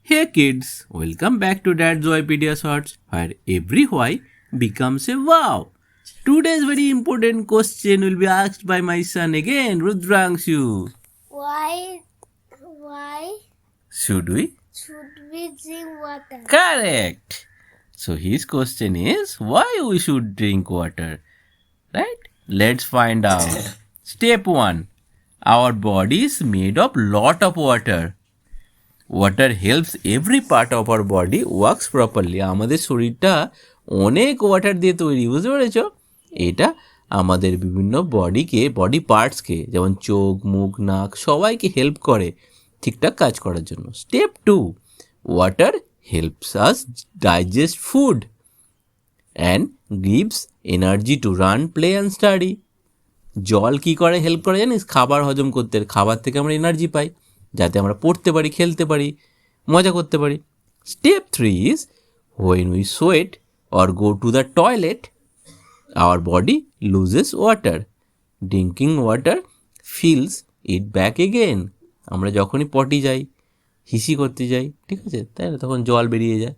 Hey kids, welcome back to Dad's Wikipedia Shorts, where every why becomes a wow. Today's very important question will be asked by my son again, Rudrangshu. Why Should we? drink water? Correct. So his question is why we should drink water. Right? Let's find out. Step 1. Our body is made of lot of water. Water helps every part of our body works properly. আমাদের শরীরটা অনেক water দিয়ে তৈরি, বুঝতে পেরেছ? এটা আমাদের বিভিন্ন বডি পার্টসকে যেমন চোখ, মুখ, নাক সবাইকে হেল্প করে ঠিকঠাক কাজ করার জন্য। Step 2. Water helps us digest food and gives energy to run, play and study. জল কি করে হেল্প করে জানিস? খাবার হজম করতে। খাবার থেকে আমরা এনার্জি পাই যাতে আমরা পড়তে পারি, খেলতে পারি, মজা করতে পারি। Step 3 is when we sweat or go to the toilet our body loses water. Drinking water feels it back again. আমরা যখনই পটি যাই, হিসি করতে যাই, ঠিক আছে, তাই না, তখন জল বেরিয়ে যায়।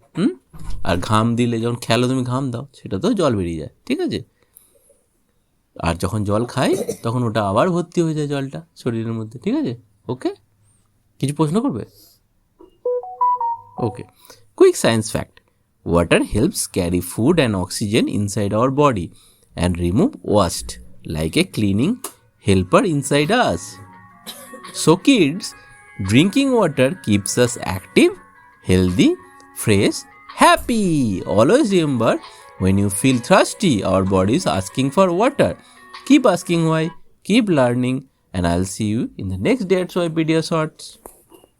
আর ঘাম দিলে, যখন খেলো তুমি ঘাম দাও, সেটাতেও জল বেরিয়ে যায়, ঠিক আছে। আর যখন জল খাই তখন ওটা আবার ভর্তি হয়ে যায় জলটা শরীরের মধ্যে, ঠিক আছে। ওকে, কিছু প্রশ্ন করবে? Okay, quick science fact: water helps carry food and oxygen inside our body and remove waste like a cleaning helper inside us. So kids, drinking water keeps us active, healthy, fresh, happy. Always remember, when you feel thirsty, our body is asking for water. Keep asking why, keep learning, and I'll see you in the next Dad's Wikipedia Shorts.